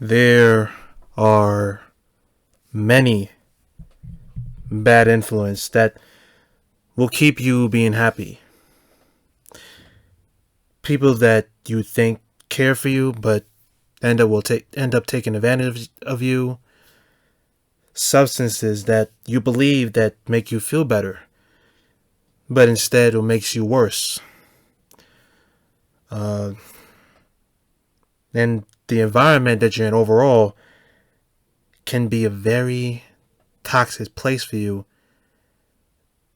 There are many bad influence that will keep you being happy. People that you think care for you, but end up taking advantage of you. Substances that you believe that make you feel better, but instead it makes you worse. Uh, and the environment that you're in overall can be a very toxic place for you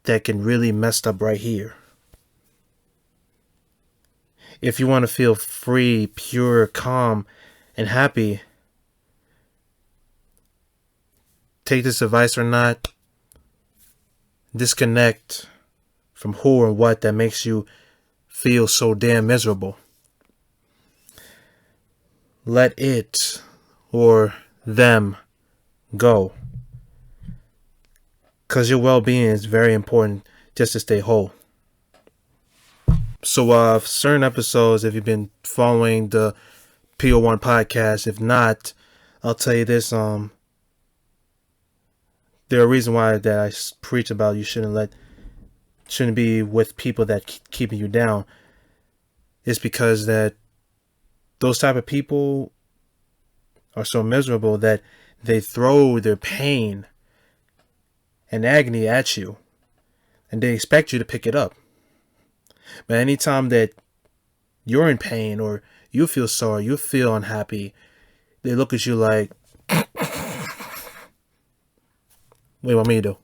that can really mess up right here. If you want to feel free, pure, calm, and happy, take this advice or not, disconnect from who or what that makes you feel so damn miserable. Let it or them go. Because your well-being is very important just to stay whole. So certain episodes, if you've been following the PO1 podcast, if not, I'll tell you this, there are reasons why that I preach about you shouldn't be with people that keeping you down. It's because that those type of people are so miserable that they throw their pain and agony at you, and they expect you to pick it up. But anytime that you're in pain or you feel sorry, you feel unhappy, they look at you like, what do you want me to do?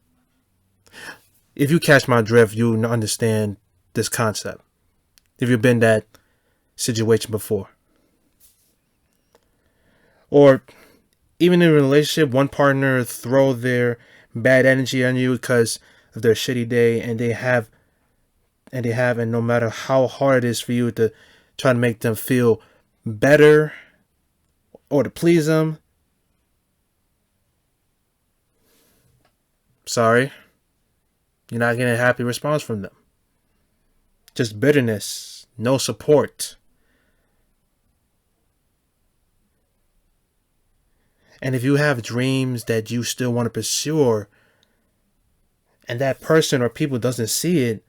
If you catch my drift, you understand this concept. If you've been in that situation before. Or even in a relationship, one partner throw their bad energy on you because of their shitty day, and no matter how hard it is for you to try to make them feel better or to please them, sorry, you're not getting a happy response from them. Just bitterness, no support. And if you have dreams that you still want to pursue, and that person or people doesn't see it,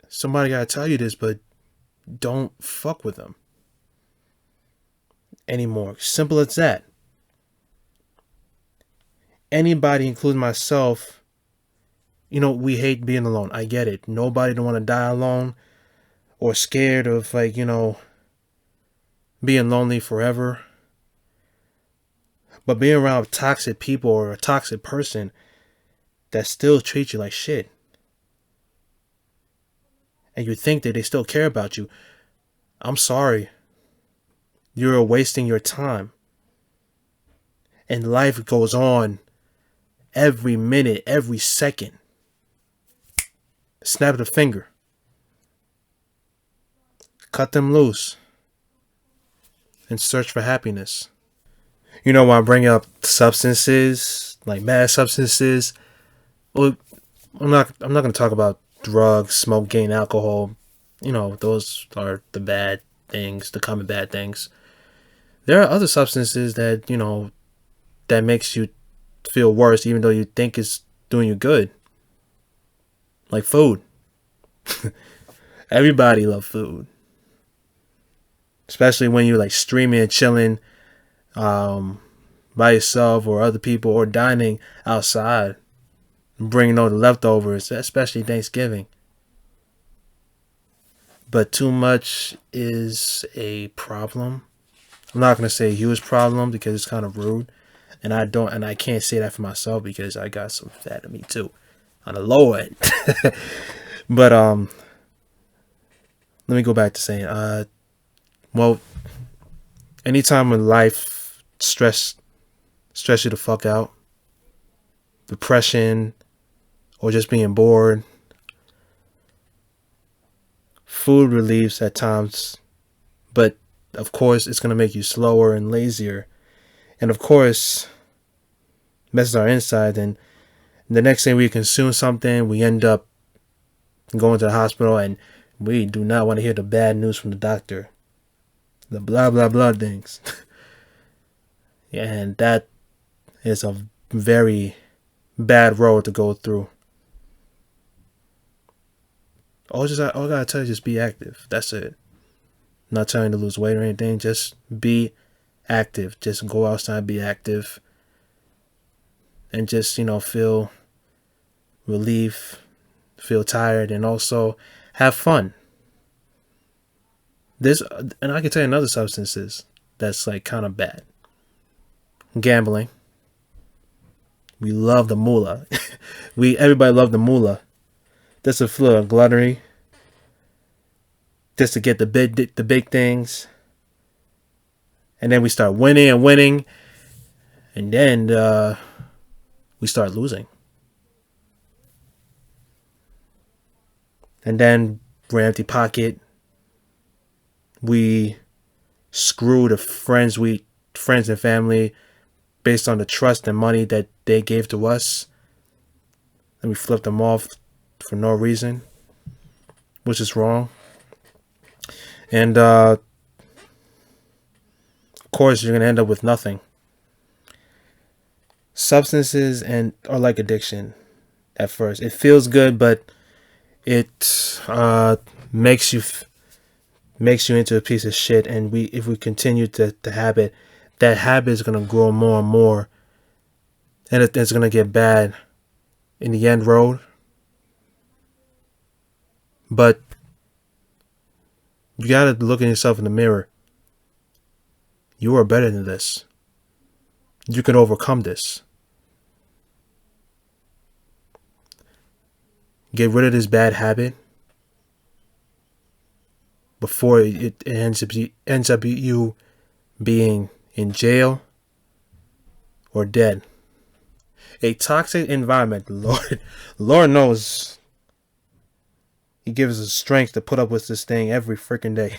somebody gotta tell you this, but don't fuck with them anymore. Simple as that. Anybody, including myself, we hate being alone. I get it. Nobody don't want to die alone or scared of being lonely forever. But being around toxic people or a toxic person that still treats you like shit, and you think that they still care about you, I'm sorry. You're wasting your time. And life goes on every minute, every second. Snap the finger. Cut them loose. And search for happiness. When I bring up substances, like bad substances, well, I'm not going to talk about drugs, smoking, alcohol. Those are the bad things, the common bad things. There are other substances that, that makes you feel worse, even though you think it's doing you good. Like food. Everybody loves food. Especially when you're like streaming and chilling by yourself or other people, or dining outside, bringing all the leftovers, especially Thanksgiving. But too much is a problem. I'm not going to say a huge problem because it's kind of rude. And I can't say that for myself because I got some fat in me too, on the low end. But let me go back to saying, anytime when life stress you the fuck out, depression, or just being bored, food relieves at times, but of course it's going to make you slower and lazier, and of course messes our inside. And the next thing we consume something, we end up going to the hospital, and we do not want to hear the bad news from the doctor. The blah blah blah things. Yeah, and that is a very bad road to go through. All I gotta tell you is just be active. That's it. I'm not telling you to lose weight or anything. Just be active. Just go outside, be active, and just feel relief, feel tired, and also have fun. This, and I can tell you another substances that's like kind of bad. Gambling. We love the moolah. Everybody love the moolah. That's a flow of gluttony. Just to get the big things, and then we start winning and winning, and then we start losing, and then we're empty pocket. We screw the friends and family based on the trust and money that they gave to us, and we flip them off for no reason, which is wrong. And of course, you're gonna end up with nothing. Substances are like addiction. At first, it feels good, but it makes you into a piece of shit. And if we continue to habit, that habit is gonna grow more and more, and it's gonna get bad in the end road. But you gotta look at yourself in the mirror. You are better than this. You can overcome this. Get rid of this bad habit before it ends up you being in jail or dead. A toxic environment, Lord knows He gives us strength to put up with this thing every freaking day.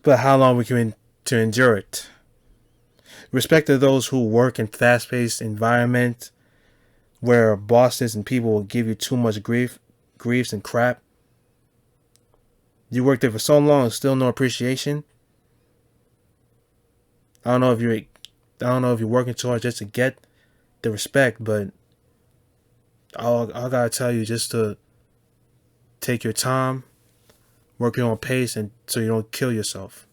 But how long we can to endure it? Respect to those who work in fast-paced environment where bosses and people will give you too much griefs and crap. You worked there for so long and still no appreciation. I don't know if you're working too hard just to get the respect, but I gotta tell you just to take your time, work your own pace, and so you don't kill yourself.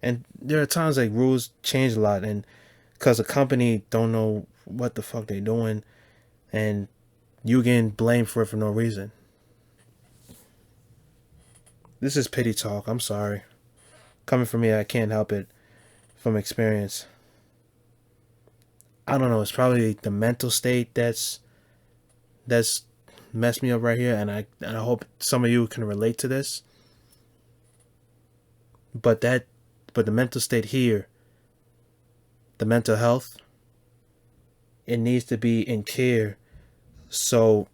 And there are times like rules change a lot, and because the company don't know what the fuck they doing, and you getting blamed for it for no reason. This is pity talk. I'm sorry. Coming from me, I can't help it from experience. I don't know. It's probably the mental state that's messed me up right here, and I hope some of you can relate to this. But the mental state here, the mental health, it needs to be in care, so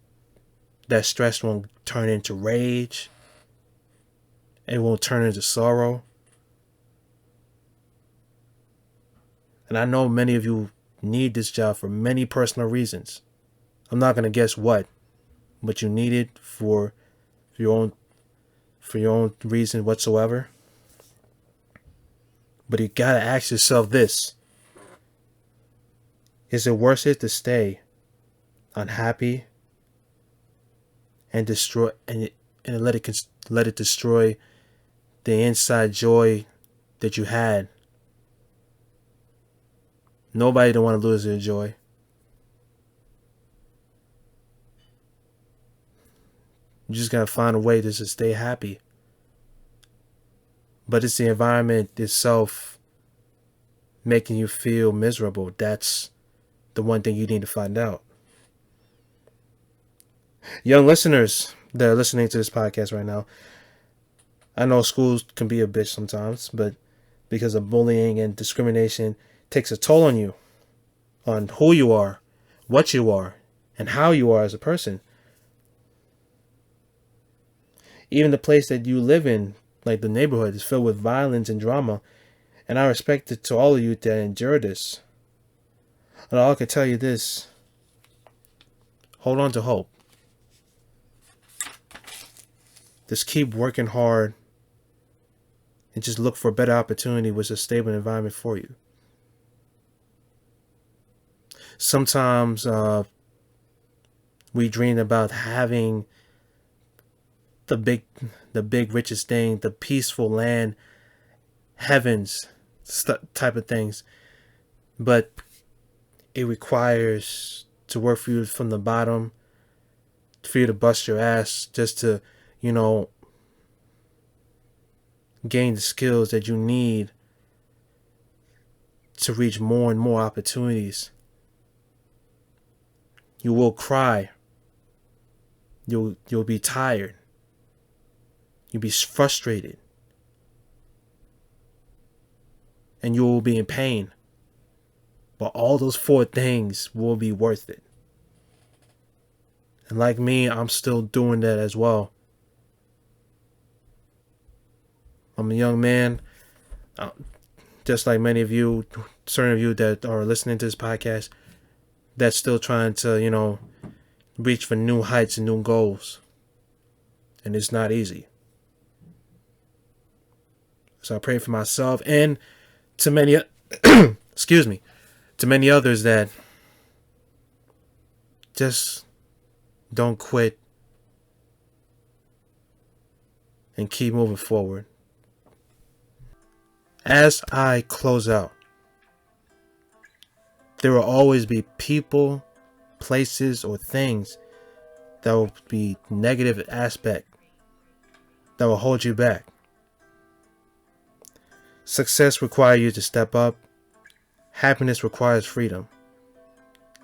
that stress won't turn into rage. It won't turn into sorrow. And I know many of you need this job for many personal reasons. I'm not gonna guess what, but you need it for your own reason whatsoever. But you gotta ask yourself this: is it worth it to stay unhappy and destroy and let it destroy the inside joy that you had? Nobody don't want to lose their joy. You just gotta find a way to just stay happy. But it's the environment itself making you feel miserable. That's the one thing you need to find out. Young listeners that are listening to this podcast right now, I know schools can be a bitch sometimes, but because of bullying and discrimination takes a toll on you, on who you are, what you are, and how you are as a person. Even the place that you live in, like the neighborhood, is filled with violence and drama. And I respect it to all of you that endure this. And all I can tell you this: hold on to hope. Just keep working hard and just look for a better opportunity with a stable environment for you. Sometimes we dream about having the big richest thing, the peaceful land, heavens, type of things. But it requires to work for you from the bottom, for you to bust your ass just to, gain the skills that you need to reach more and more opportunities. You will cry. You'll be tired. You'll be frustrated. And you will be in pain. But all those 4 things will be worth it. And like me, I'm still doing that as well. I'm a young man, just like many of you, certain of you that are listening to this podcast, that's still trying to, reach for new heights and new goals. And it's not easy. So I pray for myself and to many, to many others that just don't quit and keep moving forward. As I close out, there will always be people, places, or things that will be negative aspect that will hold you back. Success requires you to step up. Happiness requires freedom.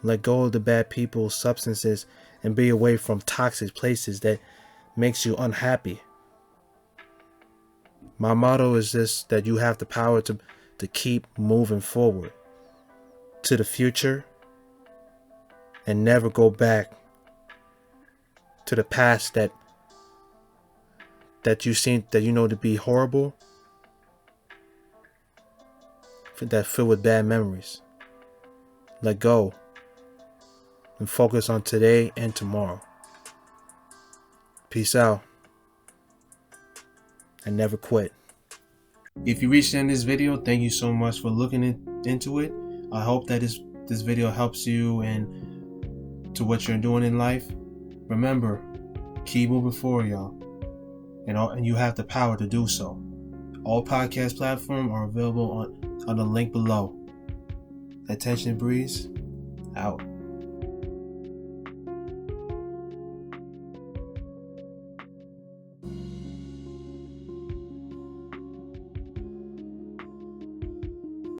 Let go of the bad people, substances, and be away from toxic places that makes you unhappy. My motto is this, that you have the power to keep moving forward to the future and never go back to the past that you know to be horrible, that filled with bad memories. Let go and focus on today and tomorrow. Peace out. And never quit. If you reached the end of this video, thank you so much for looking into it. I hope that this video helps you and to what you're doing in life. Remember, keep moving forward, y'all. And you have the power to do so. All podcast platforms are available on the link below. Attention Breeze, out.